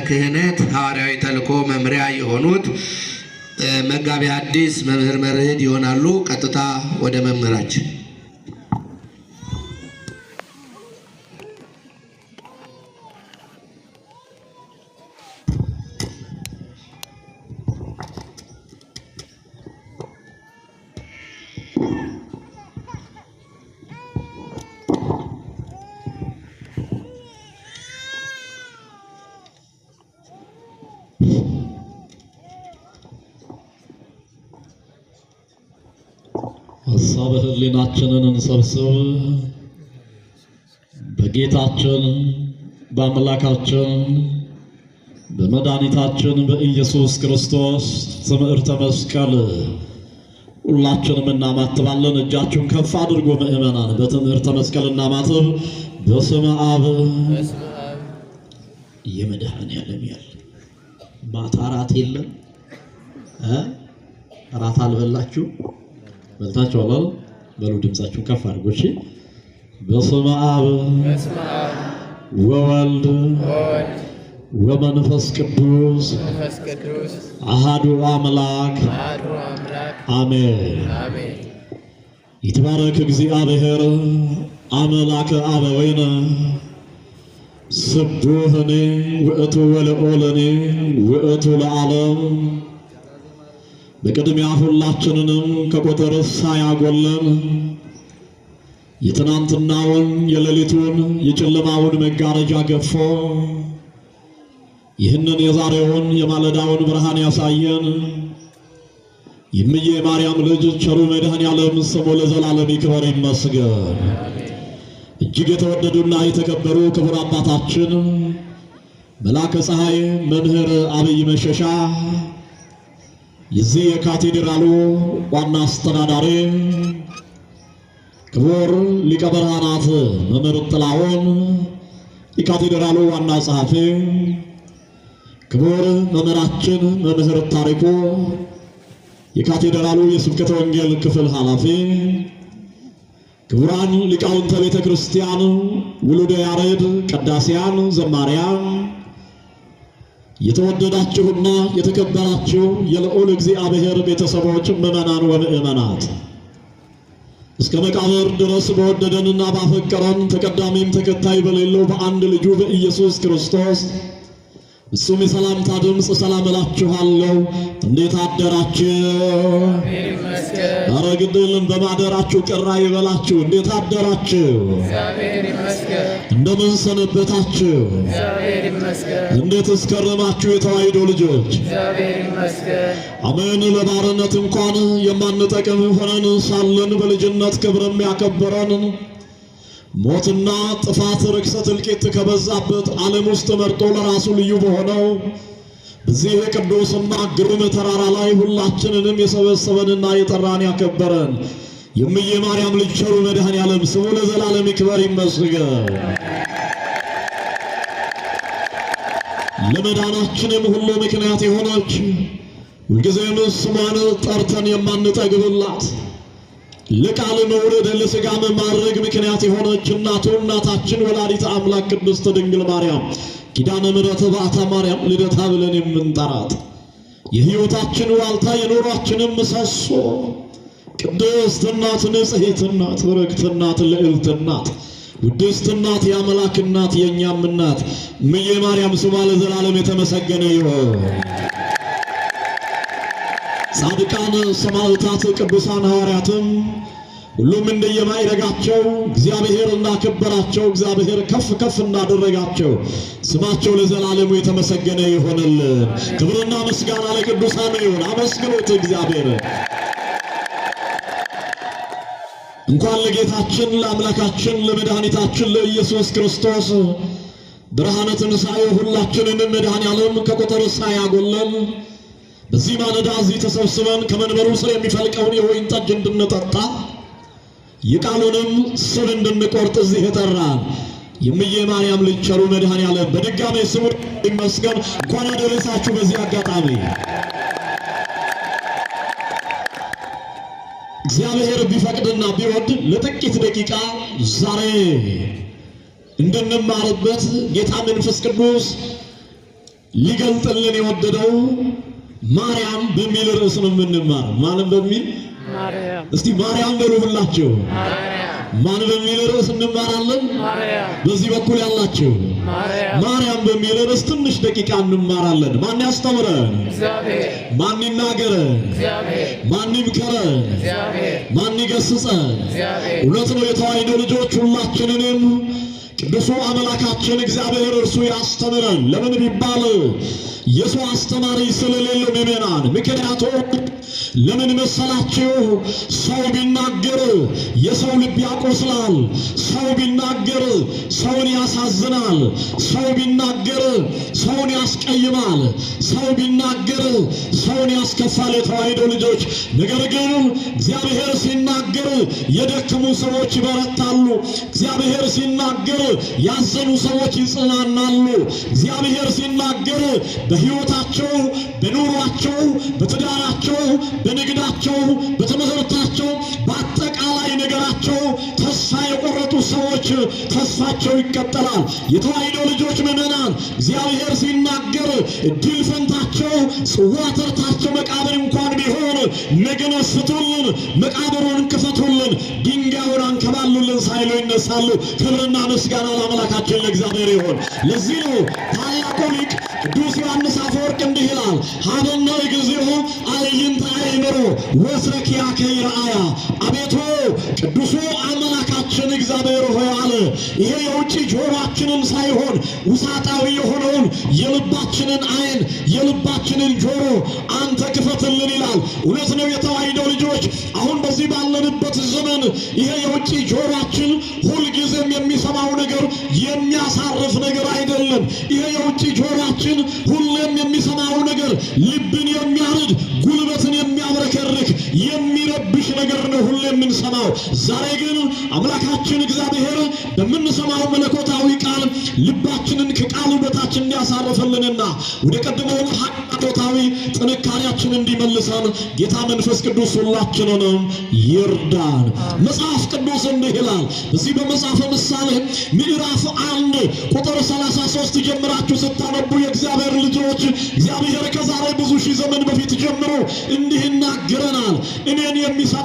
ክህነት ሐዋርያዊ ተልእኮ መምሪያ የሆኑት መጋቢ ሐዲስ መምህር መርህድ ይሆናሉ። ቀጥታ ወደ መምህራችን ሐሳበ ሕሊናችንን እንሰብስብ። በጌታችን በአምላካችን በመድኃኒታችን በኢየሱስ ክርስቶስ ትምህርተ መስቀል ሁላችንም እናማትባለን። እጃችሁን ከፍ አድርጎ ምእመናን በትምህርተ መስቀል እናማትብ። በስመ አብ የመድኃኔዓለም ያለ ማታ እራት የለም። እራት አልበላችሁ በልታችኋል? በሉ ድምጻችሁን ከፍ አድርጉ። እሺ። በስመ አብ ወወልድ ወመንፈስ ቅዱስ አሐዱ አምላክ አሜን። ይትባረክ እግዚአብሔር አምላከ አበዊነ ስቡሕኒ ውእቱ ወልዑልኒ ውእቱ ለዓለም። በቅድሚያ ሁላችንንም ከቁጥር ሳያጎለን የትናንትናውን የሌሊቱን የጨለማውን መጋረጃ ገፎ ይህንን የዛሬውን የማለዳውን ብርሃን ያሳየን የእምዬ ማርያም ልጅ ቸሩ መድኃኔዓለም ስሙ ለዘላለም ይክበር ይመስገን። እጅግ የተወደዱና የተከበሩ ክቡር አባታችን መልአከ ፀሐይ መምህር አብይ መሸሻ የዚህ የካቴድራሉ ዋና አስተዳዳሪ፣ ክቡር ሊቀ ብርሃናት መምህር ጥላሁን የካቴድራሉ ዋና ጸሐፊ፣ ክቡር መምህራችን መምህር ታሪኩ የካቴድራሉ የስብከተ ወንጌል ክፍል ኃላፊ፣ ክቡራን ሊቃውንተ ቤተ ክርስቲያን፣ ውሉደ ያሬድ፣ ቀዳሲያን፣ ዘማሪያን፣ የተወደዳችሁና የተከበራችሁ የልዑል እግዚአብሔር ቤተሰቦች ምእመናን ወምእመናት እስከ መቃብር ድረስ በወደደንና ባፈቀረን ተቀዳሚም ተከታይ በሌለው በአንድ ልጁ በኢየሱስ ክርስቶስ እሱም የሰላምታ ድምፅ ሰላም እላችኋለሁ። እንዴት አደራችሁ? ኧረ ግድልን በማደራችሁ ቅር ይበላችሁ። እንዴት አደራችሁ? እንደምን ሰነበታችሁ? እንዴት እስከረማችሁ? የተዋሕዶ ልጆች አሜን። ለባርነት እንኳን የማንጠቅም ሆነን ሳለን በልጅነት ክብርም ያከበረን ሞትና ጥፋት ርክሰት እልቂት ከበዛበት ዓለም ውስጥ መርጦ ለራሱ ልዩ በሆነው በዚህ ቅዱስና ግሩም ተራራ ላይ ሁላችንንም የሰበሰበንና የጠራን ያከበረን የእምዬ ማርያም ልጅ ቸሩ መድኃኔዓለም ስሙ ለዘላለም ይክበር ይመስገን። ለመዳናችንም ሁሉ ምክንያት የሆነች ሁልጊዜም ስሟን ጠርተን የማንጠግብላት ለቃል መውረድ ለሥጋ መማረግ ምክንያት የሆነች እናታችን ወላዲተ አምላክ ቅድስት ድንግል ማርያም ኪዳነ ምሕረት በዓታ ማርያም ልደታ ብለን የምንጠራት የሕይወታችን ዋልታ የኑሯችንም ምሰሶ ቅድስት እናት፣ ንጽሕት እናት፣ በረከት እናት፣ ልዕልት እናት፣ ውድስት እናት፣ የአምላክ እናት፣ የእኛም እናት እምዬ ማርያም ስሟ ለዘላለም የተመሰገነ ይሁን። ጻድቃን ሰማዕታት ቅዱሳን ሐዋርያትም ሁሉም እንደየማይረጋቸው እግዚአብሔር እናከበራቸው፣ እግዚአብሔር ከፍ ከፍ እናደረጋቸው ስማቸው ለዘላለሙ የተመሰገነ ይሆንልን። ክብርና ምስጋና ለቅዱሳን ይሁን። አመስግኑት እግዚአብሔር። እንኳን ለጌታችን ለአምላካችን ለመድኃኒታችን ለኢየሱስ ክርስቶስ ብርሃነ ትንሣኤው ሁላችንንም መድኃኔዓለም ከቁጥር ሳያጎለን በዚህ ማለዳ እዚህ ተሰብስበን ከመንበሩ ስር የሚፈልቀውን የወይን ጠጅ እንድንጠጣ የቃሉንም ስብ እንድንቆርጥ እዚህ የጠራን የእምዬ ማርያም ልጅ ቸሩ መድኃኔዓለም በድጋሜ ስሙ ይመስገን። እንኳን አደረሳችሁ። በዚህ አጋጣሚ እግዚአብሔር ቢፈቅድና ቢወድ ለጥቂት ደቂቃ ዛሬ እንድንማርበት ጌታ መንፈስ ቅዱስ ሊገልጥልን የወደደው ማርያም በሚል ርዕስ ነው የምንማር። ማንም በሚል ማርያም። እስቲ ማርያም በሉ ሁላችሁ። ማርያም። ማን በሚል ርዕስ እንማራለን? ማርያም። በዚህ በኩል ያላችሁ ማርያም። ማርያም በሚል ርዕስ ትንሽ ደቂቃ እንማራለን። ማን ያስተምረን? እግዚአብሔር። ማን ይናገረን? እግዚአብሔር። ማን ይምከረን? እግዚአብሔር። ማን ይገስጸን? እግዚአብሔር። እውነት ነው የተዋሕዶ ልጆች ሁላችንንም ቅዱሱ አምላካችን እግዚአብሔር እርሱ ያስተምረን። ለምን ቢባል የሰው አስተማሪ ስለሌለው ምእመናን። ምክንያቱም ለምን መሰላችሁ? ሰው ቢናገር የሰው ልብ ያቆስላል። ሰው ቢናገር ሰውን ያሳዝናል። ሰው ቢናገር ሰውን ያስቀይማል። ሰው ቢናገር ሰውን ያስከፋል። የተዋሕዶ ልጆች ነገር ግን እግዚአብሔር ሲናገር የደከሙ ሰዎች ይበረታሉ። እግዚአብሔር ሲናገር ያዘኑ ሰዎች ይጽናናሉ። እግዚአብሔር ሲናገር በሕይወታቸው፣ በኑሯቸው፣ በትዳራቸው፣ በንግዳቸው፣ በትምህርታቸው፣ በአጠቃላይ ነገራቸው ተስፋ የቆረጡ ሰዎች ተስፋቸው ይቀጠላል። የተዋሕዶ ልጆች ምእመናን እግዚአብሔር ሲናገር እድል ፈንታቸው፣ ጽዋ ተርታቸው መቃብር እንኳን ቢሆን ነገን ፍቱልን፣ መቃብሩን ክፈቱልን፣ ድንጋዩን አንከባሉልን ሳይሉ ይነሳሉ። ክብርና ምስጋና ለአምላካችን ለእግዚአብሔር ይሆን። ለዚህ ነው ታላቁ ሊቅ ቅዱስ ዮሐንስ አፈወርቅ እንዲህ ይላል፣ ሀበነ እግዚኦ አዕይንተ አእምሮ ወስረኪያከ ይርአያ። አቤቱ ቅዱሱ አምላካችን እግዚአብሔር ሆይ አለ፣ ይሄ የውጭ ጆሮአችንን ሳይሆን ውሳጣዊ የሆነውን የልባችንን ዓይን የልባችንን ጆሮ አንተ ክፈትልን ይላል። እውነት ነው የተዋሕዶ ልጆች፣ አሁን በዚህ ባለንበት ዘመን ይሄ የውጭ ጆሮአችን ሁልጊዜም የሚሰማው ነገር የሚያሳርፍ ነገር አይደለም። ይሄ የውጭ ጆሮአችን ሁሌም የሚሰማው ነገር ልብን የሚያርድ ጉልበትን የሚያብረከርክ የሚረብሽ ነገር ነው ሁሌ የምንሰማው። ዛሬ ግን አምላካችን እግዚአብሔር በምንሰማው መለኮታዊ ቃል ልባችንን ከቃሉ በታች እንዲያሳርፍልንና ወደ ቀደመው ሃይማኖታዊ ጥንካሬያችን እንዲመልሰን ጌታ መንፈስ ቅዱስ ሁላችንንም ይርዳን። መጽሐፍ ቅዱስ እንዲህ ይላል። በዚህ በመጽሐፈ ምሳሌ ምዕራፍ 1 ቁጥር 33 ጀምራችሁ ስታነቡ የእግዚአብሔር ልጆች እግዚአብሔር ከዛሬ ብዙ ሺህ ዘመን በፊት ጀምሮ እንዲህ ይናገረናል። እኔን የሚሰማ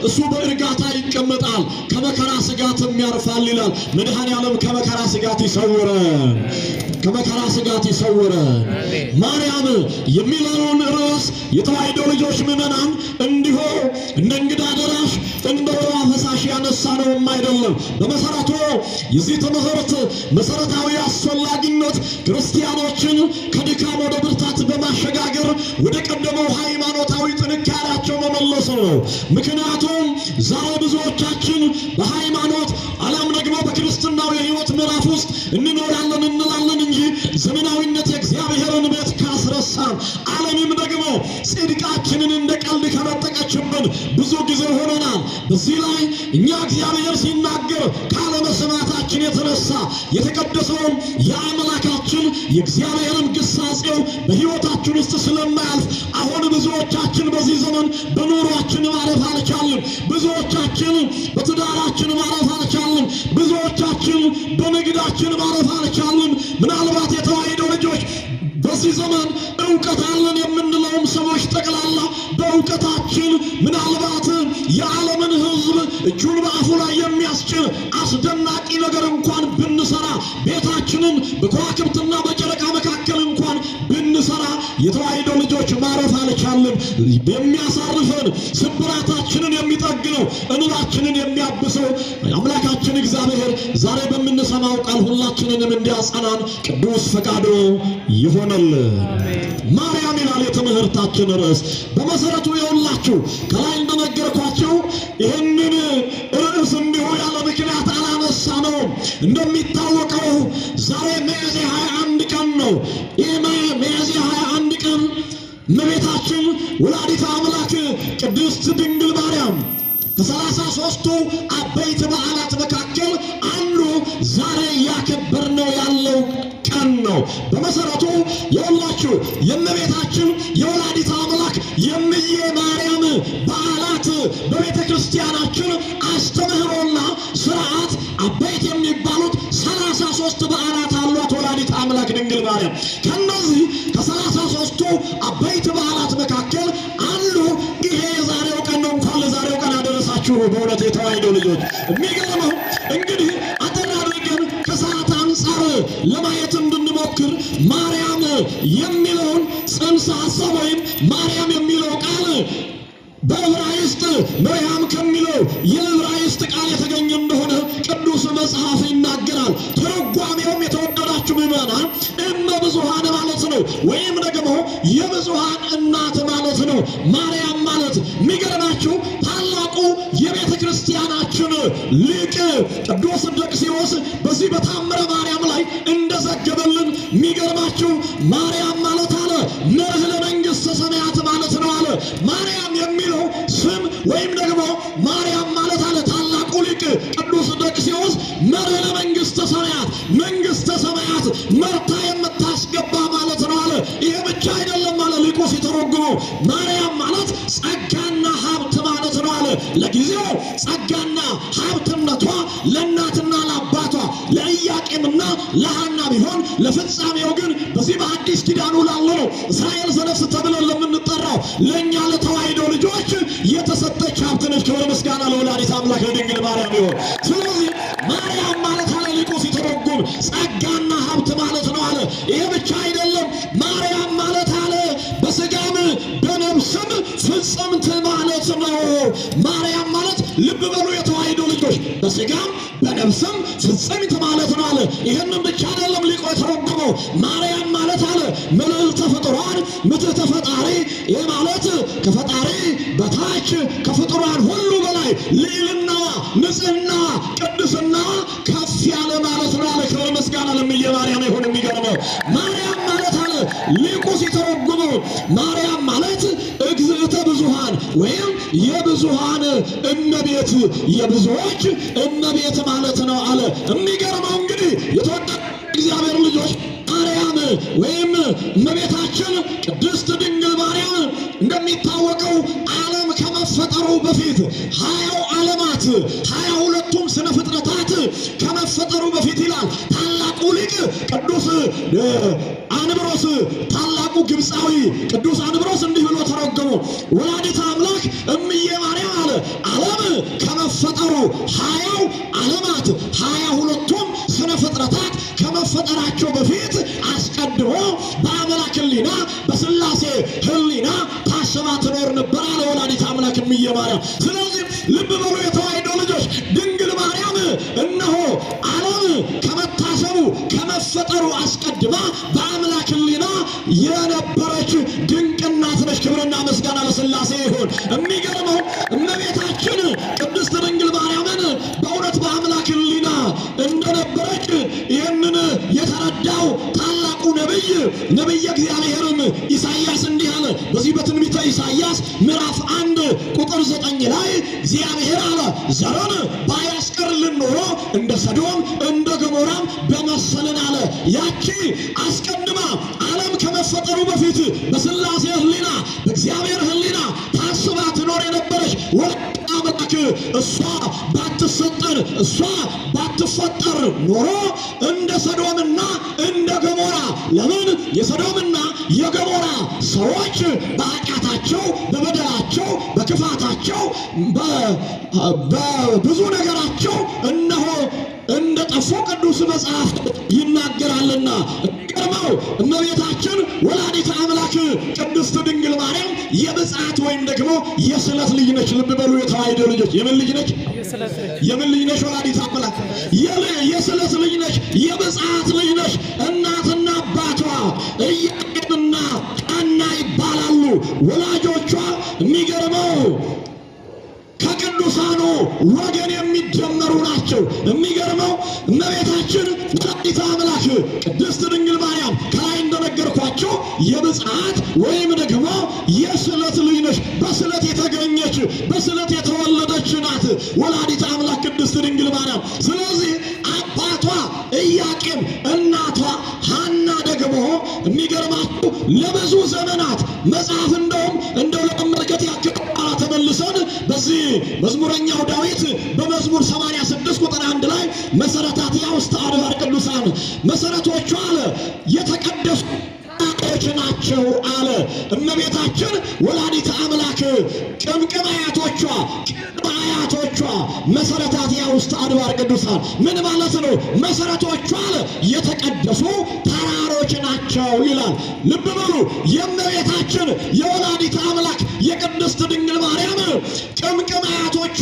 እሱ በእርጋታ ይቀመጣል፣ ከመከራ ስጋትም ያርፋል ይላል። መድኃኔዓለም ከመከራ ስጋት ይሰውረን፣ ከመከራ ስጋት ይሰውረን። ማርያም የሚለውን ርዕስ የተዋሕዶ ልጆች ምእመናን እንዲሁ እንደ እንግዳ ደራሽ እንደ ውሃ ፈሳሽ ያነሳ ነውም አይደለም። በመሰረቱ የዚህ ትምህርት መሰረታዊ አስፈላጊነት ክርስቲያኖችን ከድካም ወደ ብርታት በማሸጋገር ወደ ቀደመው ሃይማኖታዊ ጥንካሬያቸው መመለስ ነው። ምክንያቱም ዛሬ ብዙዎቻችን በሃይማኖት አላም ደግሞ በክርስትናው የሕይወት ምዕራፍ ውስጥ እንኖራለን እንላለን እንጂ ዘመናዊነት የእግዚአብሔርን ቤት ካስረሳን፣ ዓለምም ደግሞ ጽድቃችንን እንደ ቀልድ ከነጠቀችብን ብዙ ጊዜ ሆነናል። በዚህ ላይ እኛ እግዚአብሔር ሲናገር ካለመስማታችን የተነሳ የተቀደሰውን የአምላካችን የእግዚአብሔርን ግሳጼው በሕይወታችን ውስጥ ስለማያልፍ አሁን ብዙዎቻችን በዚህ ዘመን በኑሯችን ማረፍ አልቻልም። ብዙዎቻችን በትዳራችን ማረፍ አልቻልም። ብዙዎቻችን በንግዳችን ማረፍ አልቻልም። ምናልባት የተዋሕዶ ልጆች በዚህ ዘመን ዕውቀት አለን የምንለውም ሰዎች ጠቅላላ በዕውቀታችን ምናልባት የዓለምን ሕዝብ እጁን በአፉ ላይ የሚያስጭን አስደናቂ ነገር እንኳን ብንሰራ፣ ቤታችንን በከዋክብትና በጨረቃ መካከል እንኳን ብንሰራ የተዋሕዶ ልጆች ማረፍ አልቻልም። የሚያሳርፈን ስብራታችንን የሚጠግነው እንባችንን የሚያብሰው አምላካችን እግዚአብሔር ዛሬ በምንሰማው ቃል ሁላችንንም እንዲያጸናን ቅዱስ ፈቃዱ ይሆነል። ማርያም ይላል የትምህርታችን ርዕስ። በመሰረቱ የሁላችሁ ከላይ እንደነገርኳቸው ይህንን ርዕስ እንዲሁ ያለ ምክንያት አላነሳ ነው። እንደሚታወቀው ዛሬ ሚያዝያ 21 ቀን ነው። ይህ ሚያዝያ 21 ቀን እመቤታችን ወላዲተ አምላክ ቅድስት ድንግል ማርያም ከ33ቱ አበይት በዓላት መካከል አንዱ ዛሬ ያከበርነው ያለው ቀን ነው። በመሰረቱ የሁላችሁ የእመቤታችን የወላዲተ አምላክ የእምዬ ማርያም በዓላት በቤተ ክርስቲያናችን አስተምህሮና ስርዓት አበይት የሚባሉት 33 በዓላት አሏት ወላዲተ አምላክ ድንግል ማርያም። ከነዚህ ከ33ቱ አበይት በዓላት መካከል አንዱ ይሄ የዛሬው ቀን ነው። እንኳን ለዛሬው ቀን አደረሳችሁ በእውነት የተዋሕዶ ልጆች። የሚገርመው እንግዲህ አጠር አድርገን ከሰዓት አንጻር ለማየት እንድንሞክር ማርያም የሚለውን ጽንሰ ሐሳብ ወይም ማርያም የሚለው ቃል በዕብራይስጥ መርያም ከሚለው የዕብራይስጥ ቃል የተገኘ እንደሆነ ቅዱስ መጽሐፍ ይናገራል። ትርጓሜውም የተወደዳችሁ ምዕመናን እመ ብዙኃን ማለት ነው፣ ወይም ደግሞ የብዙኃን እናት ማለት ነው። ማርያም ማለት የሚገርማችሁ ታላቁ የቤተ ክርስቲያናችን ሊቅ ቅዱስ ደቅሲዎስ በዚህ በታምረ ማርያም ላይ እንደዘገበልን የሚገርማችሁ ማርያም ማለት አለ መርህ ለመንግሥተ ሰማያት ማለት ነው አለ። ማርያም የሚለው ስም ወይም ደግሞ ማርያም ማለት አለ ታላቁ ሊቅ ቅዱስ ደቅሲዎስ መርህ ለመንግሥተ ሰማያት፣ መንግሥተ ሰማያት መርታ የምታስገባ ማለት ነው አለ። ይሄ ብቻ አይደለም አለ ሊቁ ሲተረጉመው ማርያም ማለት ጸጋና ሀብት ማለት ነው አለ። ለጊዜው ጸጋና ሀብትነቷ ለእናትና ለአባቷ ለኢያቄምና ለሐና ቢሆን ለፍጻሜው ግን በዚህ በአዲስ ኪዳኑ ላለ ነው እስራኤል ዘነፍስ ተብለን ለምንጠራው ለእኛ ለተዋሕዶ ልጆች የተሰጠች ሀብት ነች። ክብር ምስጋና ለወላዲተ አምላክ ለድንግል ማርያም ይሁን። ስለዚህ ማርያም ማለት አለ ሊቁ ሲተረጉም ጸጋና ሀብት ማለት ነው አለ። ይሄ ብቻ አይደለም ማርያም ማለት አለ በስጋም በነፍስም ፍጽምት ማለት ነው። ማርያም ማለት ልብ በሉ የተዋሕዶ ልጆች በስጋም በነፍስም ፍጽምት ማለት ነው አለ። ይህንን ብቻ አይደለም ሊቁ የተረጎመው ማርያም ማለት አለ ምልዕልተ ፍጡራን ምትሕተ ፈጣሪ። ይህ ማለት ከፈጣሪ በታች ከፍጡራን ሁሉ በላይ ልዕልናዋ፣ ንጽሕናዋ፣ ቅድስናዋ ከፍ ያለ ማለት ነው አለ። ክብር ምስጋና ለእምየ ማርያም ይሁን። የሚገርመው ማርያም ማለት አለ ሊቁ ሲተረጉመው ማርያም ማለት እግዝእተ ብዙኃን ወይም የብዙኃን እመቤት፣ የብዙዎች እመቤት ማለት ነው አለ። የሚገርመው እንግዲህ የተወደደ እግዚአብሔር ልጆች ማርያም ወይም እመቤታችን ቅድስት ድንግል ማርያም እንደሚታወቀው ዓለም ከመፈጠሩ በፊት 20 ዓለማት 22ቱም ስነ ፍጥረታት ከመፈጠሩ በፊት ይላል ታላቁ ሊቅ ቅዱስ አንብሮስ፣ ታላቁ ግብፃዊ ቅዱስ አንብሮስ እንዲህ ብሎ ተረጎሙ። ወላዲተ አምላክ እምዬ ማርያም አለ ዓለም ከመፈጠሩ 20 ዓለማት 22ቱም ስነ ፍጥረታት ከመፈጠራቸው በፊት አስቀድሞ በአምላክ ሕሊና በሥላሴ ሕሊና ታስባ ትኖር ነበር አለ ወላዲተ አምላክ እምዬ ማርያም። ስለዚህ ልብ በሉ የተዋሕዶ ልጆች ድንግል ማርያም እነሆ ዓለም ከመታሰቡ ከመፈጠሩ አስቀድማ በአምላክ ሕሊና የነበረች ድንቅ እናት ነች። ክብርና ምስጋና ለሥላሴ ይሁን። የሚገርመው እመቤታችን ቅድስት ድንግል ማርያምን በእውነት በአምላክ ሕሊና እንደነበረች ይህንን የተረዳው ታላቁ ነቢየ እግዚአብሔርም ኢሳይያስ እንዲህ አለ። በዚህ በትንቢተ ኢሳይያስ ምዕራፍ 1 ቁጥር 9 ላይ እግዚአብሔር አለ ዘርን ባያስቀርልን ኖሮ እንደ ሰዶም እንደ ገሞራም በመሰልን አለ። ያቺ አስቀድማ ዓለም ከመፈጠሩ በፊት በሥላሴ ሕሊና በእግዚአብሔር ሕሊና ታስባ ትኖር የነበረች ወላዲተ አምላክ እሷ ባትሰጠን እሷ ባትፈጠር ኖሮ እንደ ሰዶምና እንደ ገሞራ። ለምን የሰዶምና የገሞራ ሰዎች በኃጢአታቸው በበደላቸው በክፋታቸው በብዙ ነገራቸው እነሆ እንደ ጠፉ ቅዱስ መጽሐፍ ይናገራልና። ቀርመው እመቤታችን ወላዲተ አምላክ ቅድስት ድንግል ማርያም የብፅዓት ወይም ደግሞ የስዕለት ልጅ ነች። ልብ በሉ የተዋሕዶ ልጆች የምን ልጅ ነች? የምን ልጅ ነች? ወላዲተ አምላክ የስዕለት ልጅ ነች። የብፅዓት ልጅ ነች። እናትና አባቷ ኢያቄምና ሐና ይባላሉ። ወላጆቿ የሚገርመው ከቅዱሳኑ ወገን የሚጀመሩ ናቸው። የሚገርመው እመቤታችን ወላዲተ አምላክ ቅድስት ድንግል ማርያም ከላይ እንደነገርኳቸው የብፅዓት ወይም ደግሞ የስዕለት ልጅ ነች። በስዕለት የተገኘች በስዕለት የተወለደች ናት ወላዲተ አምላክ ቅድስት ድንግል ማርያም። ስለዚህ አባቷ ኢያቄም እናቷ ሐና ደግሞ የሚገርማችሁ ለብዙ ዘመናት መጽሐፍ እንደው ለመመልከት ያክል ተመልሰን በዚህ መዝሙረኛው ዳዊት በመዝሙር 86 ቁጥር 1 ላይ መሰረታትያ ውስተ አድባር ቅዱሳን ቅዱሳን መሰረቶቿ አለ የተቀደሱ ናቸው አለ። እመቤታችን ወላዲተ አምላክ ቅምቅም አያቶቿ መሰረታት የውስጥ አድባር ቅዱሳን ምን ማለት ነው? መሰረቶቿ አለ የተቀደሱ ተራሮች ናቸው ይላል። ልብ በሉ። የእመቤታችን የወላዲተ አምላክ የቅድስት ድንግል ማርያም ቅምቅም አያቶቿ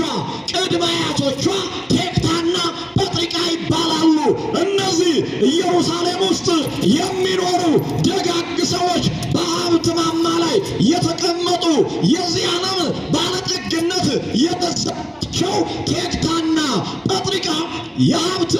ቅድመ አያቶቿ ቴክታና ጴጥርቃ ይባላሉ። እነዚህ ኢየሩሳሌም ውስጥ የሚኖሩ ደጋግ ሰዎች በሀብት ማማ ላይ የተቀመጡ የዚህ ዓለም ባለጠግነት የተሰጣቸው ቴክታና ጴጥርቃ የሀብት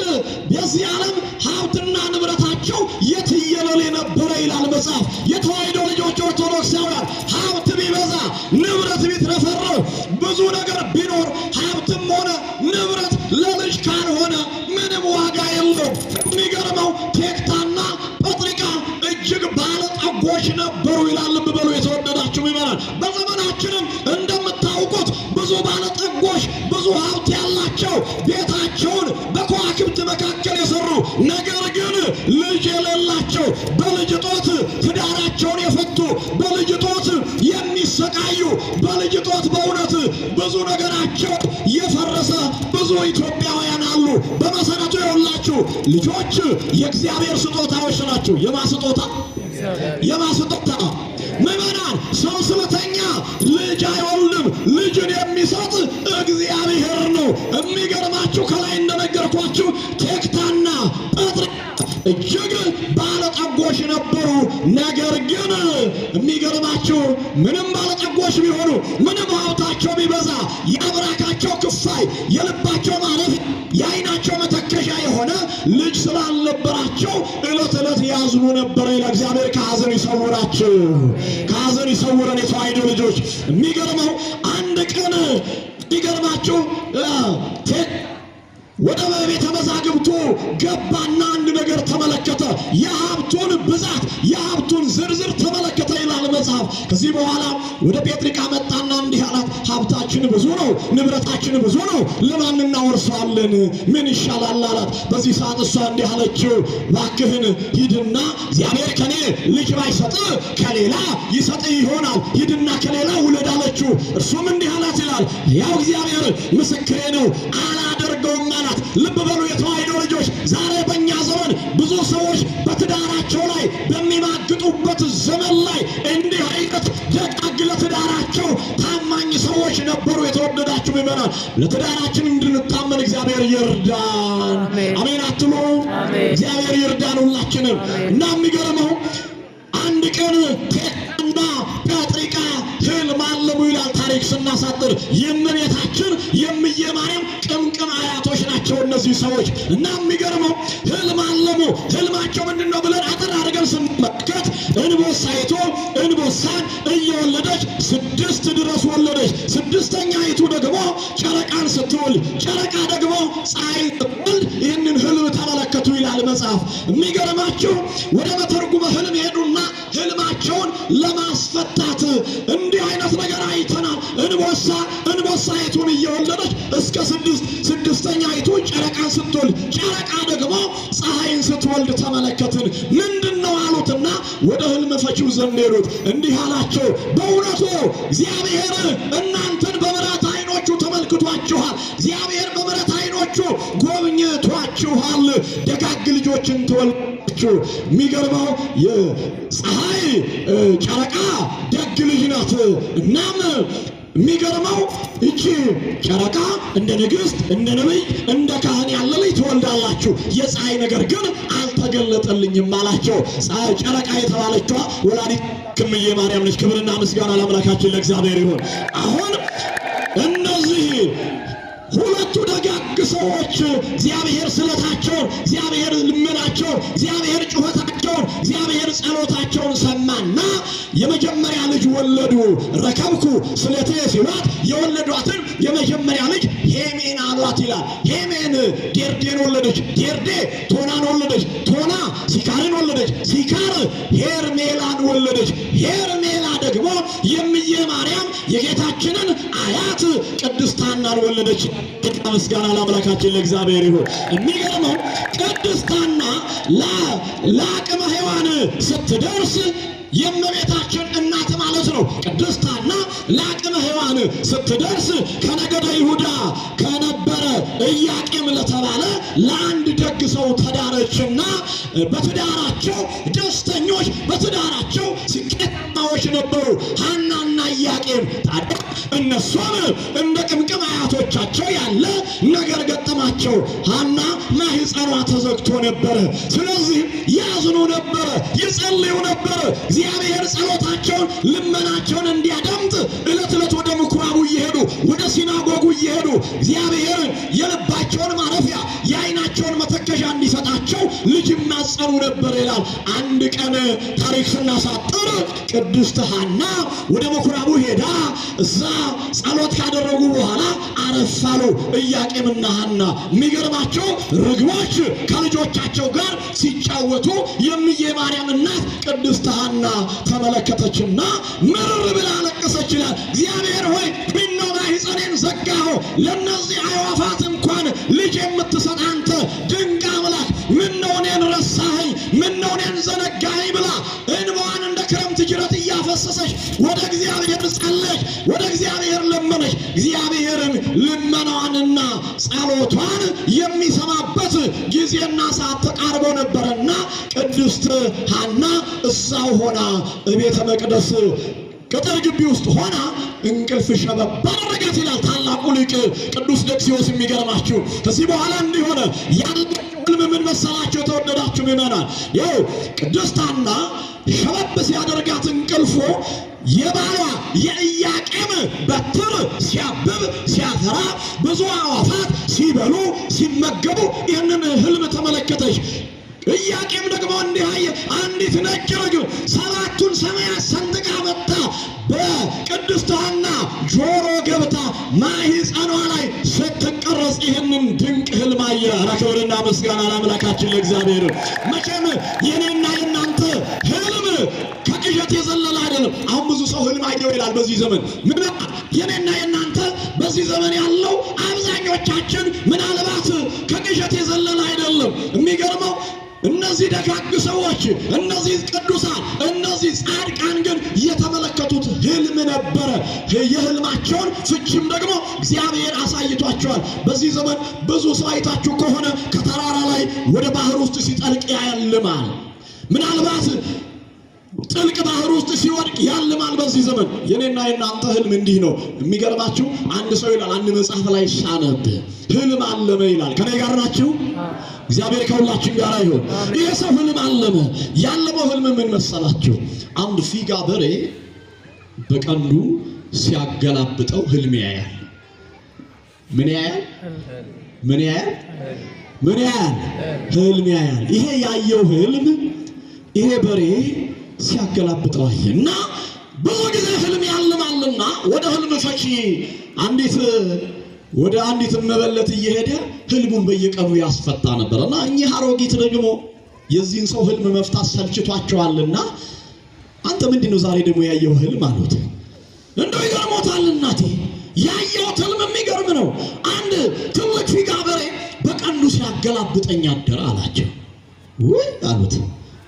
የዚህ ዓለም ሀብትና ንብረታቸው የትየለሌ ነበረ ይላል መጽሐፍ። የተዋሕዶ ልጆች ኦርቶዶክሳውያን ሀብት ቢበዛ ንብረት ቢትረፈረፍ ብዙ ነገር ቢኖር ሀብትም ሆነ ንብረት ለልጅ ካልሆነ ምንም ዋጋ የለውም። የሚገርመው ቴክታና ጴጥርቃ እጅግ ባለጠጎች ነበሩ ይላል። ልብ በሉ የተወደዳችሁ ይመናል። በዘመናችንም እንደምታውቁት ብዙ ባለጠጎች ብዙ ሀብት ያላቸው ቤታቸውን በከዋክብት መካከል የሰሩ ነገር ግን ልጅ የሌላቸው በልጅ ጦት ትዳራቸውን የፈቱ በልጅ ጦት የሚሰቃዩ በልጅ ጦት በእውነት ብዙ ነገራቸው የፈረሰ ብዙ ኢትዮጵያውያን አሉ። በመሰረቱ የሁላችሁ ልጆች የእግዚአብሔር ስጦታዎች ናቸው። የማስጦታ የማስጦታ ምዕመናን ሰው ስለተኛ ልጅ አይወልድም። ልጅን የሚሰጥ እግዚአብሔር ነው። የሚገርማችሁ ከላይ እንደነገርኳችሁ ቴክታና ጴጥርቃ እጅግ ባለጠጎች ነበሩ። ነገር ግን የሚገርማችሁ ምንም ባለጠጎች ቢሆኑ ምንም ሀብታቸው ቢበዛ የአብራካቸው ክፋይ የልባቸው ማረፊያ የዓይናቸው መተከሻ የሆነ ልጅ ስላልነበራቸው ዕለት ዕለት ያዝኑ ነበረ። ለእግዚአብሔር ከሐዘን ይሰውራችሁ፣ ከሐዘን ይሰውረን የተዋሕዶ ልጆች። የሚገርመው አንድ ቀን የሚገርማችሁ ወደ ቤተ መዛግብቱ ገባና አንድ ነገር ተመለከተ። የሀብቱን ብዛት የሀብቱን ዝርዝር ተመለከተ ይላል መጽሐፍ። ከዚህ በኋላ ወደ ጴጥርቃ መጣና እንዲህ አላት፣ ሀብታችን ብዙ ነው፣ ንብረታችን ብዙ ነው፣ ለማን እናወርሰዋለን? ምን ይሻላል አላት። በዚህ ሰዓት እሷ እንዲህ አለችው፣ እባክህን ሂድና እግዚአብሔር ከኔ ልጅ ባይሰጥ ከሌላ ይሰጥ ይሆናል፣ ሂድና ከሌላ ውለድ አለችው። እርሱም እንዲህ አላት ይላል፣ ያው እግዚአብሔር ምስክሬ ነው አላደርገውም አላት። ልብ በሉ የተዋሕዶ ልጆች፣ ዛሬ በእኛ ዘመን ብዙ ሰዎች በትዳራቸው ላይ በሚማግጡበት ዘመን ላይ እንዲህ አይነት ደጋግ ለትዳራቸው ታማኝ ሰዎች ነበሩ። የተወደዳችሁ ምዕመናን ለትዳራችን እንድንታመን እግዚአብሔር ይርዳን። አሜን አትሉ? እግዚአብሔር ይርዳን ሁላችንም። እና የሚገርመው አንድ ቀን ቴክታና ጴጥርቃ ሕልም አለሙ ይላል ታሪክ ስናሳጥር። የእመቤታችን የእምዬ ማርያም ቅምቅም አያቶች ናቸው እነዚህ ሰዎች። እና የሚገርመው ሕልም አለሙ። ሕልማቸው ምንድን ነው ብለን አጠር አድርገን ስንመለከት እንቦሳይቱ እንቦሳን እየወለደች 6 ድረስ ወለደች። 6ኛይቱ ደግሞ ጨረቃን ስትወልድ፣ ጨረቃ ደግሞ ፀሐይን ስትወልድ ይህንን ሕልም ተመለከቱ ይላል መጽሐፍ። የሚገርማችሁ ወደ መተርጉመ ሕልም ሄዱና ሕልማቸውን ለማስፈታት እንዲህ አይነት ነገር አይተናል። እንቦሳይቱን እየወለደች እስከ 6ኛይቱ ጨረቃን ስትወልድ፣ ጨረቃ ደግሞ ፀሐይን ስትወልድ ተመለከትን። ምንድነው አሉትና ወደ ሕልም ፈቺው ዘንድ ሄዱት። እንዲህ አላቸው፣ በእውነቱ እግዚአብሔር እናንተን በምሕረት ዓይኖቹ ተመልክቷችኋል። እግዚአብሔር በምሕረት ዓይኖቹ ጎብኝቷችኋል። ደጋግ ልጆችን ተወልዳችሁ። የሚገርመው የፀሐይ ጨረቃ ደግ ልጅ ናት። እናም የሚገርመው እቺ ጨረቃ እንደ ንግሥት እንደ ነቢይ እንደ ካህን ያለ ልጅ ትወልዳላችሁ። የፀሐይ ነገር ግን አልተገለጠልኝም አላቸው። ጨረቃ የተባለችዋ ወላዲት እምዬ ማርያም ነች። ክብርና ምስጋና ለአምላካችን ለእግዚአብሔር ይሁን። አሁን እነዚህ ሁለቱ ደጋግ ሰዎች እግዚአብሔር ስለታቸውን፣ እግዚአብሔር ልመናቸውን፣ እግዚአብሔር ጩኸታቸውን፣ እግዚአብሔር ጸሎታቸውን ሰማና የመጀመሪያ ልጅ ወለዱ። ረከብኩ ስለቴ ሲሏት የወለዷትን የመጀመሪያ ልጅ ሄሜን አሏት ይላል። ሄሜን ዴርዴን ወለደች። ዴርዴ ቶናን ወለደች። ቶና ሲካርን ወለደች። ሲካር ሄርሜላን ወለደች። ሄርሜላ ደግሞ የእምዬ ማርያም የጌታችንን አያት ቅድስት ሐናን ወለደች። ምስጋና ለአምላካችን ለእግዚአብሔር ይሁን። የሚገርመው ቅድስት ሐና ለአቅመ ሔዋን ስትደርስ የእመቤታችን እናት ማለት ነው ቅድስት ሐና ለአቅመ ሔዋን ስትደርስ ከነገደ ይሁዳ ከነበረ ኢያቄም ለተባለ ለአንድ ደግ ሰው ተዳረችና በትዳራቸው ደስተኞች፣ በትዳራቸው ስኬታማዎች ነበሩ ሐናና ኢያቄም። ታዲያ እነሱም እንደ ቅምቅም አያቶቻቸው ያለ ነገር ገጠማቸው። ሐና ማህፀኗ ተዘግቶ ነበረ። ስለዚህ ያዝኑ ነበረ፣ ይጸልዩ ነበረ። እግዚአብሔር ጸሎታቸውን ልመናቸውን እንዲያዳምጥ ዕለት ዕለት ወደ ምኩራቡ እየሄዱ ወደ ሲናጎጉ እየሄዱ እግዚአብሔር የልባቸውን ማረፊያ የዓይናቸውን መተከሻ እንዲሰጣቸው ልጅ ይማጸኑ ነበር ይላል። አንድ ቀን ታሪክ ስናሳጥር ቅድስት ሐና ወደ ምኩራቡ ሄዳ እዛ ጸሎት ካደረጉ በኋላ አረፋሉ ኢያቄምና ሐና። የሚገርማቸው ርግቦች ከልጆቻቸው ጋር ሲጫወቱ የእምዬ ማርያም እናት ቅድስት ሐና ተመለከተችና ምርር ብላ አለቀሰች ይላል። እግዚአብሔር ሆይ ምነው ማኅፀኔን ዘጋኸው? ለእነዚህ አዕዋፋት እንኳን ልጅ የምትሰጥ አንተ ድንቅ አምላክ ምነው እኔን ረሳኸኝ? ምነው እኔን ዘነጋኸኝ? ብላ እንባዋን እንደ ክረምት ጅረት እያፈሰሰች ወደ እግዚአብሔር ጸለች፣ ወደ እግዚአብሔር ለመነች። እግዚአብሔርን ልመናዋንና ጸሎቷን የሚሰማበት ጊዜና ሰዓት ተቃርቦ ነበረና ቅድስት ሐና እዛው ሆና ቤተ መቅደስ ቅጥር ግቢ ውስጥ ሆና እንቅልፍ ሸበብ አደረጋት ይላል ታላቁ ሊቅ ቅዱስ ደክሲዮስ። የሚገርማችሁ ከዚህ በኋላ እንዲህ ሆነ። ያለችው ሕልም ምን መሰላችሁ? የተወደዳችሁ ምእመናን፣ ይኸው ቅድስት ሐና ሸበብ ሲያደርጋት እንቅልፎ የባሏ የኢያቄም በትር ሲያብብ ሲያፈራ ብዙ አዕዋፋት ሲበሉ ሲመገቡ ይህንን ሕልም ተመለከተች። ኢያቄም ደግሞ እንዲህ አየ። አንዲት ነጭ ርግብ ሰባቱን ሰማያት ሰንጥቃ መጣ በቅድስት ሐና ጆሮ ገብታ ማኅፀኗ ላይ ስትቀረጽ ይህንን ድንቅ ሕልም አየ። ክብርና ምስጋና ለአምላካችን ለእግዚአብሔር። መቼም የኔና የእናንተ ሕልም ከቅዠት የዘለለ አይደለም። አሁን ብዙ ሰው ሕልም አየው ይላል በዚህ ዘመን። የኔና የእናንተ በዚህ ዘመን ያለው አብዛኞቻችን ምናልባት ከቅዠት የዘለለ አይደለም። የሚገርመው እነዚህ ደጋግ ሰዎች፣ እነዚህ ቅዱሳን፣ እነዚህ ጻድቃን ግን የተመለከቱት ሕልም ነበረ። የሕልማቸውን ፍቺም ደግሞ እግዚአብሔር አሳይቷቸዋል። በዚህ ዘመን ብዙ ሰው አይታችሁ ከሆነ ከተራራ ላይ ወደ ባህር ውስጥ ሲጠልቅ ያልማል። ምናልባት ጥልቅ ባህር ውስጥ ሲወድቅ ያልማል። በዚህ ዘመን የኔና የናንተ ሕልም እንዲህ ነው። የሚገርማችሁ አንድ ሰው ይላል፣ አንድ መጽሐፍ ላይ ሳነብ ሕልም አለመ ይላል። ከኔ ጋር ናችሁ? እግዚአብሔር ከሁላችን ጋር ይሁን። ይሄ ሰው ሕልም አለመ። ያለመው ሕልም ምን መሰላችሁ? አንድ ፊጋ በሬ በቀንዱ ሲያገላብጠው ሕልም ያያል። ምን ያያል? ምን ያያል? ምን ያያል? ሕልም ያያል። ይሄ ያየው ሕልም ይሄ በሬ ሲያገላብጠው አየና ብዙ ጊዜ ሕልም ያልማልና ወደ ሕልም ፈቺ ወደ አንዲት መበለት እየሄደ ሕልሙን በየቀኑ ያስፈታ ነበርና እኚህ አሮጊት ደግሞ የዚህን ሰው ሕልም መፍታት ሰልችቷቸዋልና አንተ ምንድነው ዛሬ ደግሞ ያየው ሕልም አሉት። እንደው ይገርሞታል እናቴ፣ ያየው ሕልም የሚገርም ነው። አንድ ትልቅ ፊጋ በሬ በቀንዱ ሲያገላብጠኝ አደረ አላቸው። ወይ አሉት።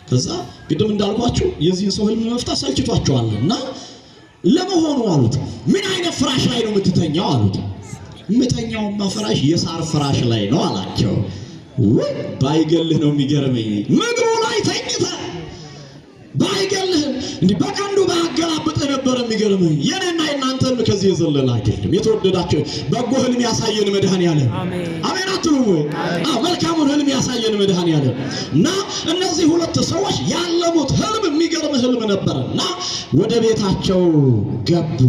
ከዛ ቅድም እንዳልኳችሁ የዚህን ሰው ሕልም መፍታት ሰልችቷቸዋልና ለመሆኑ አሉት ምን አይነት ፍራሽ ላይ ነው የምትተኛው አሉት። የምተኛውማ ፍራሽ የሳር ፍራሽ ላይ ነው አላቸው። ወይ ባይገልህ ነው የሚገርመኝ፣ ምግቡ ላይ ተኝተህ ባይገልህም እንዲህ በቀንዱ ባያገላብጥህ ነበር የሚገርመኝ። የኔና የናንተ ሕልም ከዚህ የዘለለ አይደለም። የተወደዳቸው በጎ ሕልም ያሳየን መድኃኔዓለም አሜን አትሉም ወይ? መልካሙን ሕልም ያሳየን መድኃኔዓለም። እና እነዚህ ሁለት ሰዎች ያለሙት ሕልም የሚገርም ሕልም ነበርና ወደ ቤታቸው ገቡ።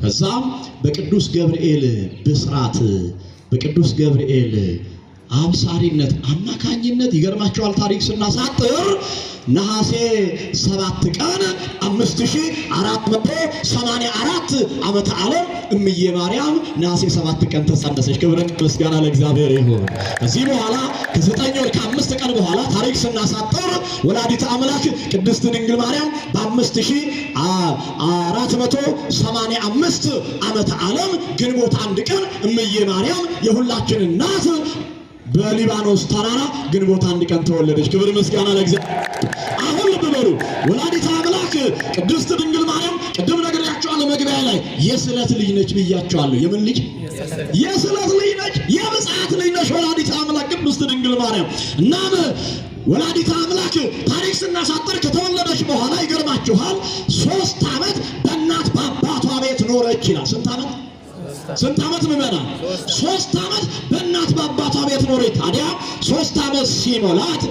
ከዛም በቅዱስ ገብርኤል ብስራት በቅዱስ ገብርኤል አብሳሪነት አማካኝነት ይገርማቸዋል። ታሪክ ስናሳጥር ነሐሴ 7 ቀን 5484 ዓመተ ዓለም እምዬ ማርያም ነሐሴ 7 ቀን ተጸነሰች። ክብርና ምስጋና ለእግዚአብሔር ይሁን። ከዚህ በኋላ ከ9 ወር ከ5 ቀን በኋላ ታሪክ ስናሳጥር ወላዲተ አምላክ ቅድስት ድንግል ማርያም በ5485 ዓመተ ዓለም ግንቦት 1 ቀን እምዬ ማርያም የሁላችን እናት በሊባኖስ ተራራ ግንቦት 1 ቀን ተወለደች። ክብር ምስጋና ለእግዚአብሔር። አሁን ልብ በሉ ወላዲተ አምላክ ቅድስት ድንግል ማርያም ቅድም ነግሬያቸዋለሁ መግቢያ ላይ የስዕለት ልጅ ነች ብያቸዋለሁ። የምን ልጅ? የስዕለት ልጅ ነች። የብፅዓት ልጅ ነች ወላዲተ አምላክ ቅድስት ድንግል ማርያም። እናም ወላዲተ አምላክ ታሪክ ስናሳጥር ከተወለደች በኋላ ይገርማችኋል 3 ዓመት በእናት በአባቷ ቤት ኖረች ይላል። ስንት ዓመት ምመና? 3 ዓመት በእናት በአባቷ ቤት ኖረች። ታዲያ 3 ዓመት ሲሞላት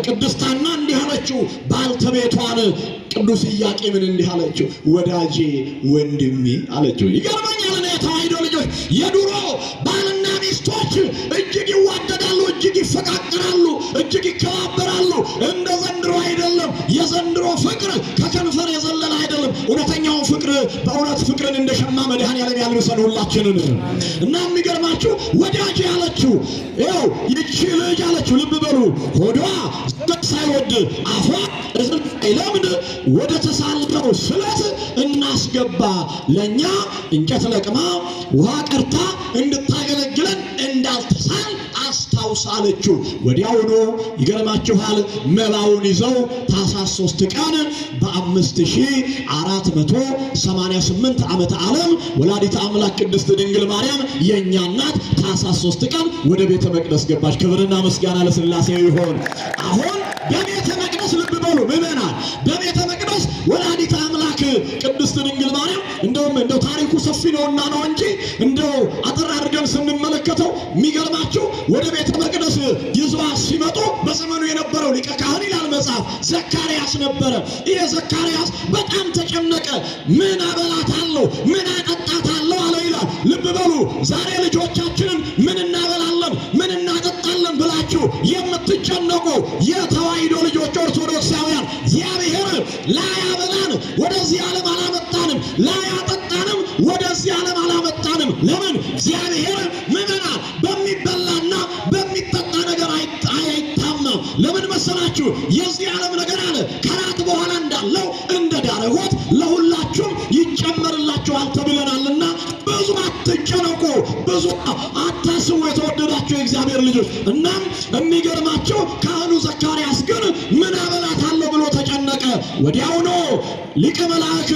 ቅድስት ሐና እንዲህ አለችው ባልተቤቷን ቅዱስ ኢያቄምን እንዲህ አለችው፣ ወዳጄ ወንድሜ አለችው። ይገርመኛል እኔ የተዋሕዶ ልጆች የዱሮ ባልና ሚስቶች እጅግ ይዋደዳሉ፣ እጅግ ይፈቃቀራሉ፣ እጅግ ይከባበራሉ። እንደ ዘንድሮ አይደለም። የዘንድሮ ፍቅር ከከንፈር የዘለለ አይደለም። እውነተኛውን ፍቅር በእውነት ፍቅርን እንደ ሸማ መድኃኔዓለም ያልብሰን ሁላችንን። እና የሚገርማችሁ ወዳጄ ያለችው ይኸው ይቺ ልጅ አለችው። ልብ በሉ ሆዷ ሳይወድ አፏ ሳይለምድ ወደ ተሳልነው ስለት እናስገባ፣ ለእኛ እንጨት ለቅማ ውሃ ቀርታ እንድታገለግለን እንዳልተሳል አስታውሳለችው። ወዲያውኑ ይገርማችኋል መባውን ይዘው ታኅሳስ 3 ቀን በ5488 ዓመተ ዓለም ወላዲተ አምላክ ቅድስት ድንግል ማርያም የእኛ እናት ታኅሳስ 3 ቀን ወደ ቤተ መቅደስ ገባች። ክብርና ምስጋና ለሥላሴ ይሆን። አሁን በቤተ መቅደስ ልብ በሉ ምዕመናን፣ በቤተ መቅደስ ወላዲተ አምላክ ቅድስት ድንግል ማርያም እንደው ታሪኩ ሰፊ ነውና ነው እንጂ እንደው አጠር አድርገን ስንመለከተው የሚገርማችሁ ወደ ቤተ መቅደስ ይዘዋት ሲመጡ በዘመኑ የነበረው ሊቀ ካህን ይላል መጽሐፍ ዘካርያስ ነበረ። ይሄ ዘካርያስ በጣም ተጨነቀ። ምን አበላታለሁ፣ ምን አጠጣታለሁ አለ ይላል። ልብ በሉ ዛሬ ልጆቻችንን ምን እናበላለን፣ ምን እናጠጣለን ብላችሁ የምትጨነቁ የተዋሕዶ ልጆች ኦርቶዶክሳውያን እግዚአብሔር ላያበላን ወደዚህ ዓለም አላመጣንም፣ ላያጠጣንም ወደዚህ ዓለም አላመጣንም። ለምን? እግዚአብሔር ምዕመናን በሚበላና በሚጠጣ ነገር አይታማም። ለምን መሰላችሁ? የዚህ ዓለም ነገር አለ ከራት በኋላ እንዳለው እንደ ዳረጎት ለሁላችሁም ይጨመርላችኋል ተብለናልና ብዙ አትጨነቁ፣ ብዙ አታስቡ የተወደዳችሁ የእግዚአብሔር ልጆች። እናም የሚገርማቸው ካህኑ ዘካርያስ ግን ምን አበላታለሁ ብሎ ተጨነቀ። ወዲያውኑ ሊቀ መልአክ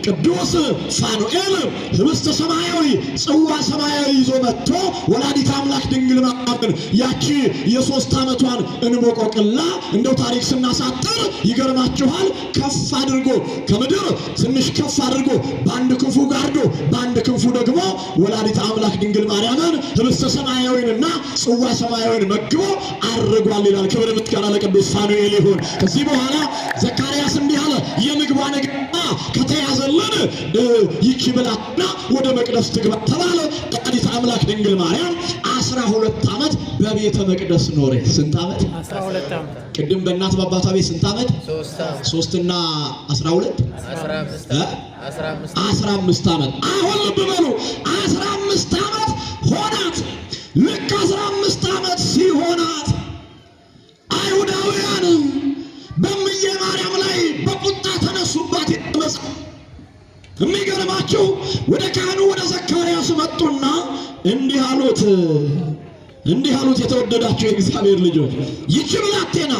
ቅዱስ ፋኑኤል ህብስተ ሰማያዊ ጽዋ ሰማያዊ ይዞ መጥቶ ወላዲተ አምላክ ድንግል ማርያምን ያቺ የ3 ዓመቷን እንቦቆቅላ እንደው ታሪክ ስናሳጥር ይገርማችኋል ከፍ አድርጎ ከምድር ትንሽ ከፍ አድርጎ በአንድ ክንፉ ጋርዶ በአንድ ክንፉ ደግሞ ወላዲተ አምላክ ድንግል ማርያምን ህብስተ ሰማያዊንና ጽዋ ሰማያዊን መግቦ አድርጓል ይላል። ክብር ምስጋና ለቅዱስ ፋኑኤል ይሁን። ከዚህ በኋላ ዘካርያስ እንዲህ አለ፣ የምግቧ ነገር ከተያዘልን ይቺ ብላቴና ወደ መቅደስ ትግባ ተባለ። ወላዲተ አምላክ ድንግል ማርያም 12 ዓመት በቤተ መቅደስ ኖረች። ስንት ዓመት? 12 ዓመት። ቅድም በእናት በአባቷ ቤት ስንት ዓመት? 3 እና 12 15 ዓመት። አሁን ልብ በሉ 15 ዓመት ሆናት። ልክ 15 ዓመት ሲሆናት አይሁዳውያን በእምዬ ማርያም ላይ በቁጣ ተነሱባት። የሚገርማችሁ ወደ ካህኑ ወደ ዘካርያስ መጡና እንዲህ አሉት የተወደዳችሁ የእግዚአብሔር ልጆች ይህች ብላቴና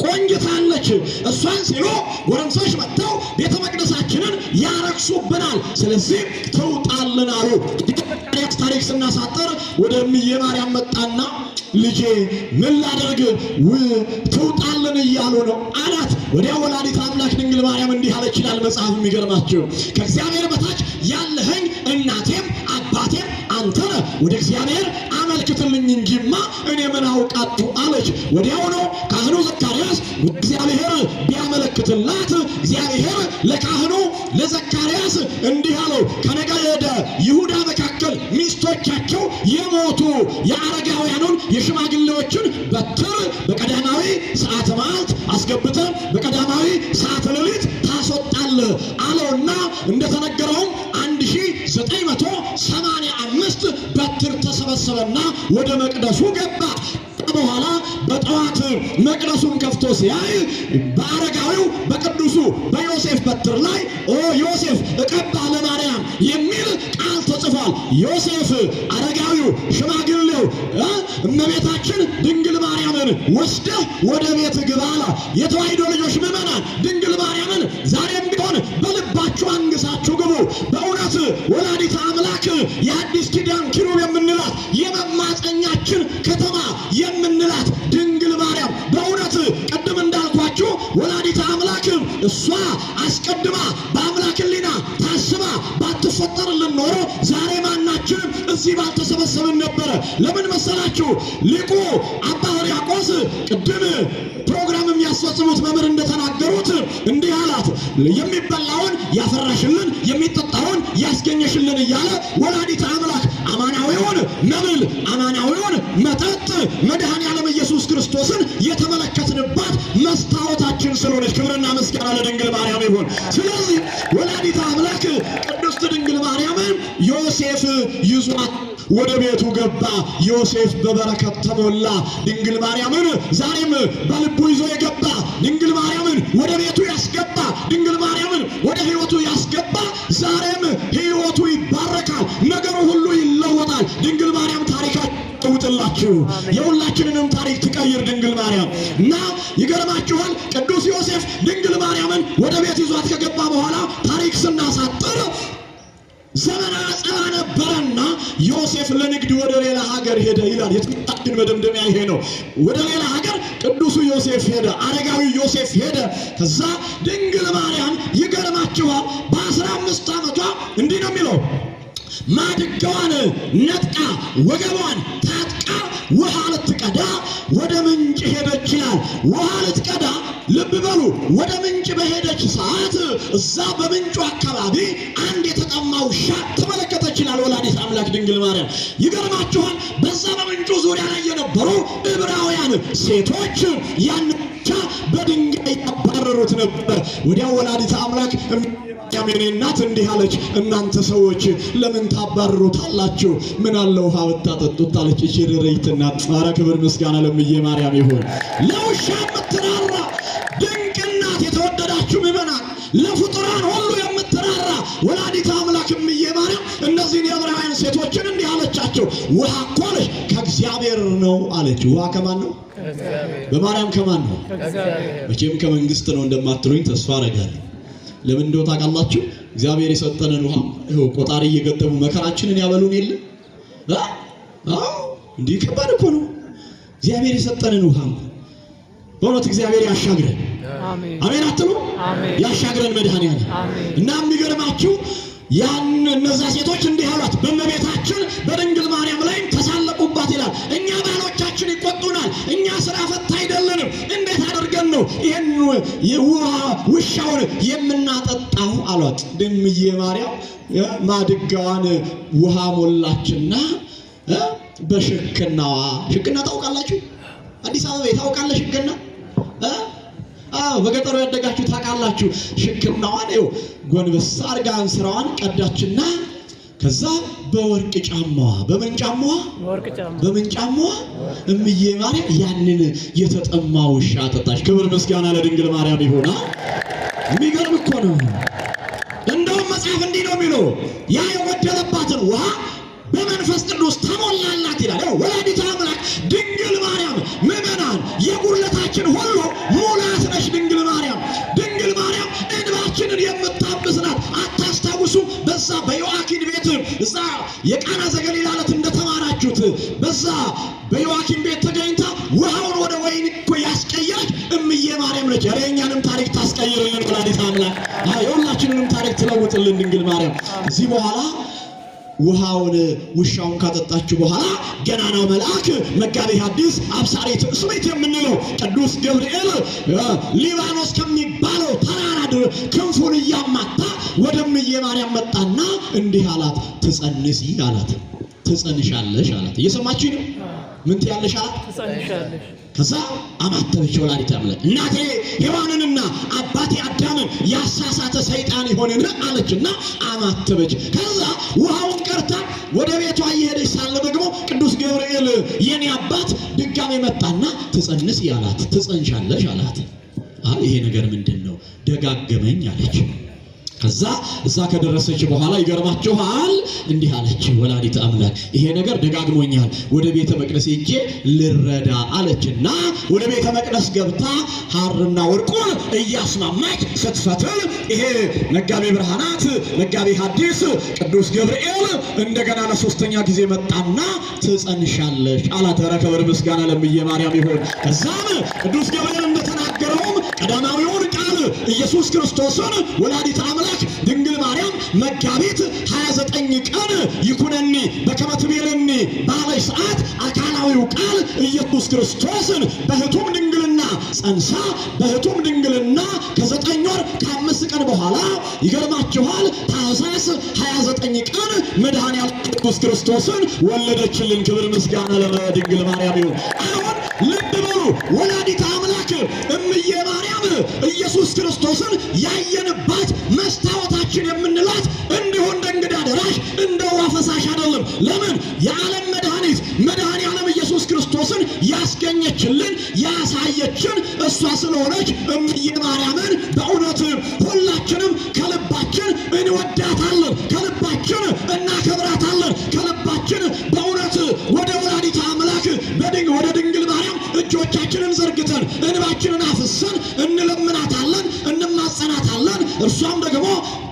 ቆንጅታለች። እሷን ሲሉ ጎረምሶች መጥተው ቤተ መቅደሳችንን ያረክሱብናል፣ ስለዚህ ትውጣልን አሉ። ዘካርያስ ታሪክ ስናሳጥር ወደ እምዬ ማርያም መጣና ልጄ ምን ላደርግ ትውጣልን እያሉ ነው አላት። ወዲያ ወላዲተ አምላክ ድንግል ማርያም እንዲህ አለች ይላል መጽሐፍ። የሚገርማችሁ ከእግዚአብሔር በታች ያለኸኝ እናቴም አባቴም አንተ ነህ፣ ወደ እግዚአብሔር አመልክትልኝ እንጂማ እኔ ምን አውቃለሁ አለች። ወዲያውኑ ካህኑ ዘካርያስ እግዚአብሔር ቢያመለክትላት እግዚአብሔር ለካህኑ ለዘካርያስ እንዲህ አለው፣ ከነገደ ይሁዳ መካከል ሚስቶቻቸው የሞቱ የአረጋውያኑን የሽማግሌዎችን በትር በቀዳማዊ ሰዓተ መዓልት አስገብተህ በቀዳማዊ ሰዓተ ሌሊት ታስወጣለህ አለውና እንደተነገረውም 1985 በትር ተሰበሰበና ወደ መቅደሱ ገባ። በኋላ በጠዋት መቅደሱን ከፍቶ ሲያይ በአረጋዊው በቅዱሱ በዮሴፍ በትር ላይ ዮሴፍ እቀባ ለማርያም የሚል ቃል ተጽፏል። ዮሴፍ አረጋዊው ሽማግሌው እመቤታችን ድንግል ማርያምን ወስደህ ወደ ቤት ግባ አለ። የተዋሕዶ ልጆች ምዕመናን ድንግል ማርያምን ዛሬም ቢሆን በልባችሁ አንግሳችሁ ግቡ። በእውነት ወላዲተ አምላክ የአዲስ ኪዳን ኪሩብ የምንላት የመማፀኛችን ከተማ የምንላት ድንግል ማርያም በእውነት ቅድም እንዳልኳችሁ ወላዲተ አምላክ እሷ አስቀድማ በአምላክ ሕሊና ታስባ ባትፈጠርልን ኖሮ ዛሬ ማናችንም እዚህ ባልተሰበሰብን ነበረ። ለምን መሰላችሁ? ሊቁ አባ ሕርያቆስ ቅድም ፕሮግራም የሚያስፈጽሙት መምህር እንደተናገሩት እንዲህ አላት፣ የሚበላውን ያፈራሽልን የሚጠጣውን ያስገኘሽልን እያለ ወላዲተ አምላክ አማናዊውን መብል አማናዊውን መጠጥ መድኃኔ ዓለም ኢየሱስ ክርስቶስን የተመለከትንባት መስታወታችን ስለሆነች ክብርና ምስጋና ለድንግል ማርያም ይሁን። ስለዚህ ወላዲተ አምላክ ቅድስት ድንግል ማርያምን ዮሴፍ ይዟት ወደ ቤቱ ገባ። ዮሴፍ በበረከት ተሞላ። ድንግል ማርያምን ዛሬም በልቡ ይዞ የገባ ድንግል ማርያምን ወደ ቤቱ ያስገባ ድንግል ማርያምን ወደ ሕይወቱ ያስገባ ዛሬም ሕይወቱ ይባረካል፣ ነገሩ ሁሉ ይለወጣል። ድንግል ማርያም ታሪካችን ትውጥላችሁ፣ የሁላችንንም ታሪክ ትቀይር ድንግል ማርያም እና ይገርማችኋል ቅዱስ ዮሴፍ ድንግል ማርያምን ወደ ቤት ይዟት ከገባ በኋላ ታሪክ ስናሳጥር ዘመነ አጸባ ነበረና ዮሴፍ ለንግድ ወደ ሌላ ሀገር ሄደ ይላል። የትምህርታችን መደምደሚያ ይሄ ነው። ወደ ሌላ ሀገር ቅዱሱ ዮሴፍ ሄደ፣ አረጋዊ ዮሴፍ ሄደ። ከዛ ድንግል ማርያም ይገርማችኋል በ15 ዓመቷ እንዲህ ነው የሚለው ማድጋዋን ነጥቃ ወገቧን ታጥቃ ውሃ ልትቀዳ ወደ ምንጭ ሄደች ይላል። ውሃ ልትቀዳ ልብ በሉ ወደ ምንጭ በሄደች ሰዓት እዛ በምንጩ አካባቢ አንድ የተጠማ ውሻ ተመለከተች ይላል ወላዲተ አምላክ ድንግል ማርያም። ይገርማችኋል በዛ በምንጩ ዙሪያ ላይ የነበሩ ዕብራውያን ሴቶች ያን ውሻ በድንጋይ ያባረሩት ነበር። ወዲያው ወላዲተ አምላክ የኔ እናት እንዲህ አለች፣ እናንተ ሰዎች ለምን ታባርሩታላችሁ? ምን አለ ውሃ ብታጠጡት አለች። እቺ ርሪት እናት ኧረ ክብር ምስጋና ለምዬ ማርያም ይሁን። ለውሻ የምትራራ ድንቅ እናት የተወደዳችሁ ምዕመናን፣ ለፍጡራን ሁሉ የምትራራ ወላዲተ አምላክ እምዬ ማርያም እነዚህን የዕብራውያን ሴቶችን እንዲህ አለቻቸው፣ ውሃ እኮ አለች ከእግዚአብሔር ነው አለች። ውሃ ከማን ነው? በማርያም ከማን ነው? መቼም ከመንግስት ነው እንደማትሉኝ ተስፋ አደርጋለሁ። ለምን እንደው ታውቃላችሁ? እግዚአብሔር የሰጠንን ውሃ ይኸው ቆጣሪ እየገጠሙ መከራችንን ያበሉን የለ? አዎ እንዲህ ከባድ እኮ ነው። እግዚአብሔር የሰጠንን ውሃ በእውነት እግዚአብሔር ያሻግረን። አሜን አትሉ? ያሻግረን መድኃኒዓለም። እና የሚገርማችሁ ያን እነዛ ሴቶች እንዲህ አሏት፣ በእመቤታችን በድንግል ማርያም ላይም ተሳለቁባት ይላል። እኛ ባሎቻችን ይቆጡናል፣ እኛ ስራ ፈታ አይደለንም፣ እንዴት አድርገን ነው ይህን ውሻውን የምናጠጣው አሏት። ድምዬ ማርያም ማድጋዋን ውሃ ሞላችና በሽክናዋ ሽክና ታውቃላችሁ? አዲስ አበባ ታውቃለህ? ሽክና በገጠሩ ያደጋችሁ ታውቃላችሁ። ሽክናዋን ይኸው ጎንበስ አርጋ እንስራዋን ቀዳችና ከዛ በወርቅ ጫማዋ በምን ጫማዋ? በምን ጫማዋ እምዬ ማርያም ያንን የተጠማ ውሻ አጠጣች። ክብር ምስጋና ለድንግል ማርያም ይሁን። የሚገርም እኮ ነው። እንደውም መጽሐፍ እንዲህ ነው የሚለው ያ የጎደለባትን ውሃ በመንፈስ ቅዱስ ተሞላላት ይላል። ወላዲተ አምላክ ድንግል ማርያም ምዕመናን የጉድለታችን ሁሉ ሙላት ነሽ ድንግል ማርያም። ድንግል ማርያም እንባችንን የምታብስ ናት። አታስታውሱ? በዛ በዮአኪን ቤት እዛ የቃና ዘገሊላ ዕለት እንደተማራችሁት በዛ በዮአኪን ቤት ተገኝታ ውሃውን ወደ ወይን እኮ ያስቀየረች እምዬ ማርያም ነች። የእኛንም ታሪክ ታስቀይርልን ወላዲተ አምላክ፣ የሁላችንንም ታሪክ ትለውጥልን ድንግል ማርያም። እዚህ በኋላ ውሻውን ካጠጣችሁ በኋላ ገናናው መልአክ መጋቤ ሐዲስ አብሳሪ ትስብእት የምንለው ቅዱስ ገብርኤል ሊባኖስ ከሚባለው ተራራ ክንፉን እያማታ ወደ እምዬ ማርያም መጣና እንዲህ አላት፣ ትጸንሲ አላት። ትጸንሻለሽ አላት። እየሰማችሁ ነው? ምን ትያለሽ አላት? ትጸንሻለሽ። ከዛ አማተበች ወላዲተ አምላክ። እናቴ ሔዋንንና አባቴ አዳምን ያሳሳተ ሰይጣን ይሆንን አለችና አማተበች። ከዛ ውሃውን ቀርታ ወደ ቤቷ እየሄደች ሳለ ደግሞ ቅዱስ ገብርኤል የኔ አባት ድጋሜ መጣና ትጸንስ ያላት፣ ትጸንሻለሽ አላት። ይሄ ነገር ምንድነው? ደጋገመኝ አለች። ከዛ እዛ ከደረሰች በኋላ ይገርማችኋል እንዲህ አለች ወላዲተ አምላክ ይሄ ነገር ደጋግሞኛል ወደ ቤተ መቅደስ ሄጄ ልረዳ አለችና ወደ ቤተ መቅደስ ገብታ ሐርና ወርቁን እያስማማች ስትፈትል ይሄ መጋቤ ብርሃናት መጋቤ ሐዲስ ቅዱስ ገብርኤል እንደገና ለሶስተኛ ጊዜ መጣና ትጸንሻለሽ አላት። ክብር ምስጋና ለእምዬ ማርያም ይሁን። ከዛም ቅዱስ ገብርኤል እንደተናገረውም ቀዳማዊውን ቃል ኢየሱስ ክርስቶስን ወላዲተ አምላክ ድንግል ማርያም መጋቢት 29 ቀን ይኩነኒ በከመ ትቤለኒ ባለች ሰዓት አካላዊው ቃል ኢየሱስ ክርስቶስን በህቱም ድንግልና ጸንሳ በህቱም ድንግልና ከ9 ወር ከ5 ቀን በኋላ ይገርማችኋል ታኅሳስ 29 ቀን መድኃኔዓለም ኢየሱስ ክርስቶስን ወለደችልን። ክብር ምስጋና ለድንግል ማርያም ይሁን። አሁን ልብ በሉ ወላዲተ አምላክ እምዬ ማርያም ኢየሱስ ክርስቶስን ያየንባት መስታወታችን የምንላት እንዲሁ እንደ እንግዳ ደራሽ እንደ ውሃ ፈሳሽ አይደለም። ለምን? የዓለም መድኃኒት መድኃኔዓለም ኢየሱስ ክርስቶስን ያስገኘችልን ያሳየችን እሷ ስለሆነች እምዬ ማርያምን በእውነት ሁላችንም ከልባችን እንወዳታለን፣ ከልባችን እናከብራታለን፣ ከልባችን በእውነት ወደ ወላዲተ አምላክ ወደ ድንግል ማርያም እጆቻችንን ዘርግተን እንባችንን አፍሰን እንለምናታለን፣ እንማጸናታለን። እርሷም ደግሞ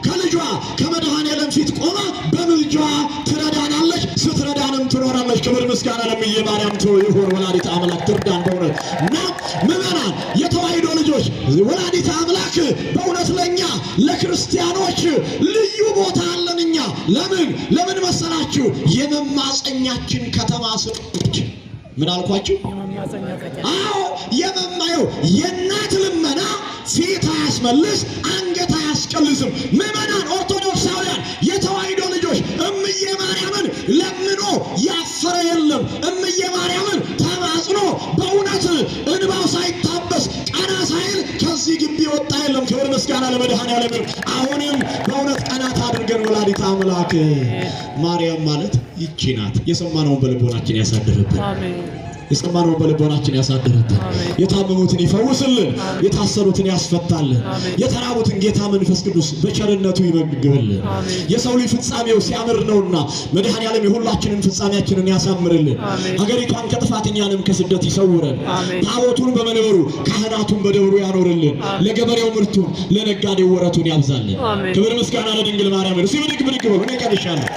ከልጇ ከመድኃኔዓለም ፊት ቆማ በምልጃዋ ትረዳናለች፣ ስትረዳንም ትኖራለች። ክብር ምስጋና ለእምዬ ማርያም ይሁን። ወላዲተ አምላክ ትርዳን በእውነት እና ምዕመናን የተዋሕዶ ልጆች ወላዲተ አምላክ በእውነት ለእኛ ለክርስቲያኖች ልዩ ቦታ አለን። እኛ ለምን መሰላችሁ? የመማፀኛችን ከተማ ስለሆነች። ምን አልኳችሁ? አዎ የመማየው የእናት ልመና ፊት አያስመልስ አንገት አያስቀልስም። ምዕመናን ኦርቶዶክሳውያን የተዋሕዶ ልጆች እምዬ ማርያምን ለምኖ ያፈረ የለም። እምዬ ማርያምን ተማጽኖ በእውነት እንባው ሳይታበስ ቀና ሳይል ከዚህ ግቢ ወጣ የለም። ክብር ምስጋና ለመድኃኔዓለም። አሁንም በእውነት ቀናት አድርገን ወላዲተ አምላክ ማርያም ማለት ይቺ ናት። የሰማነውን በልቦናችን ያሳድርብን። የሰማነውን በልቦናችን ያሳድርብን። የታመሙትን ይፈውስልን፣ የታሰሩትን ያስፈታልን፣ የተራቡትን ጌታ መንፈስ ቅዱስ በቸርነቱ ይመግብልን። የሰው ልጅ ፍጻሜው ሲያምር ነውና መድኃኔዓለም የሁላችንን ፍጻሜያችንን ያሳምርልን። ሀገሪቷን ከጥፋት እኛንም ከስደት ይሰውረን። ታቦቱን በመንበሩ ካህናቱን በደብሩ ያኖርልን። ለገበሬው ምርቱን ለነጋዴው ወረቱን ያብዛልን። ክብር ምስጋና ለድንግል ማርያም። እሱ ብድግ ብድግ በሉ። እኔ ቀንሻለሁ።